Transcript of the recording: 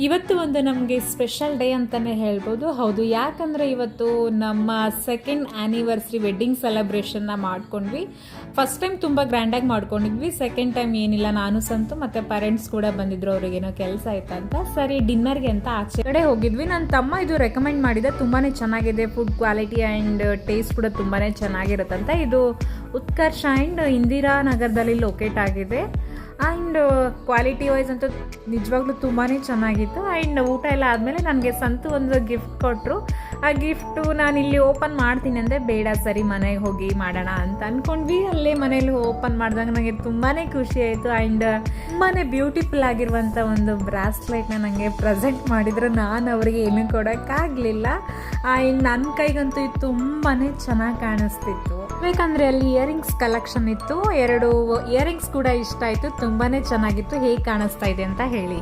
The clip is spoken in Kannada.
ಇವತ್ತು ಒಂದು ನಮಗೆ ಸ್ಪೆಷಲ್ ಡೇ ಅಂತಲೇ ಹೇಳ್ಬೋದು. ಹೌದು, ಯಾಕಂದರೆ ಇವತ್ತು ನಮ್ಮ ಸೆಕೆಂಡ್ ಆ್ಯನಿವರ್ಸರಿ ವೆಡ್ಡಿಂಗ್ ಸೆಲೆಬ್ರೇಷನ್ನ ಮಾಡ್ಕೊಂಡ್ವಿ. ಫಸ್ಟ್ ಟೈಮ್ ತುಂಬ ಗ್ರ್ಯಾಂಡಾಗಿ ಮಾಡ್ಕೊಂಡಿದ್ವಿ. ಸೆಕೆಂಡ್ ಟೈಮ್ ಏನಿಲ್ಲ, ನಾನು ಸಂತು ಮತ್ತು ಪೇರೆಂಟ್ಸ್ ಕೂಡ ಬಂದಿದ್ರು. ಅವ್ರಿಗೇನೋ ಕೆಲಸ ಆಯ್ತಂತ ಸರಿ ಡಿನ್ನರ್ಗೆ ಅಂತ ಆಚೆ ಕಡೆ ಹೋಗಿದ್ವಿ. ನನ್ನ ತಮ್ಮ ಇದು ರೆಕಮೆಂಡ್ ಮಾಡಿದೆ, ತುಂಬಾ ಚೆನ್ನಾಗಿದೆ, ಫುಡ್ ಕ್ವಾಲಿಟಿ ಆ್ಯಂಡ್ ಟೇಸ್ಟ್ ಕೂಡ ತುಂಬಾ ಚೆನ್ನಾಗಿರುತ್ತಂತ. ಇದು ಉತ್ಕರ್ಷ ಆ್ಯಂಡ್ ಇಂದಿರಾ ನಗರದಲ್ಲಿ ಲೊಕೇಟ್ ಆಗಿದೆ. ಆ್ಯಂಡ್ ಕ್ವಾಲಿಟಿ ವೈಸ್ ಅಂತೂ ನಿಜವಾಗ್ಲೂ ತುಂಬಾ ಚೆನ್ನಾಗಿತ್ತು. ಆ್ಯಂಡ್ ಊಟ ಎಲ್ಲ ಆದಮೇಲೆ ನನಗೆ ಸಂತು ಒಂದು ಗಿಫ್ಟ್ ಕೊಟ್ಟರು. ಆ ಗಿಫ್ಟು ನಾನು ಇಲ್ಲಿ ಓಪನ್ ಮಾಡ್ತೀನಿ ಅಂದರೆ ಬೇಡ, ಸರಿ ಮನೆಗೆ ಹೋಗಿ ಮಾಡೋಣ ಅಂತ ಅಂದ್ಕೊಂಡ್ವಿ. ಅಲ್ಲೇ ಮನೇಲಿ ಓಪನ್ ಮಾಡಿದಾಗ ನನಗೆ ತುಂಬಾ ಖುಷಿ ಆಯಿತು. ಆ್ಯಂಡ್ ತುಂಬಾ ಬ್ಯೂಟಿಫುಲ್ ಆಗಿರುವಂಥ ಒಂದು ಬ್ರಾಸ್ಲೆಟ್ನ ನನಗೆ ಪ್ರೆಸೆಂಟ್ ಮಾಡಿದ್ರು. ನಾನು ಅವರಿಗೆ ಏನೂ ಕೊಡೋಕ್ಕಾಗಲಿಲ್ಲ. ಆ್ಯಂಡ್ ನನ್ನ ಕೈಗಂತೂ ಇದು ತುಂಬಾ ಚೆನ್ನಾಗಿ ಕಾಣಿಸ್ತಿತ್ತು. ಬೇಕಂದರೆ ಅಲ್ಲಿ ಇಯರಿಂಗ್ಸ್ ಕಲೆಕ್ಷನ್ ಇತ್ತು. 2 ಇಯರಿಂಗ್ಸ್ ಕೂಡ ಇಷ್ಟ ಆಯಿತು, ತುಂಬಾ ಚೆನ್ನಾಗಿತ್ತು. ಹೇಗೆ ಕಾಣಿಸ್ತಾ ಇದೆ ಅಂತ ಹೇಳಿ.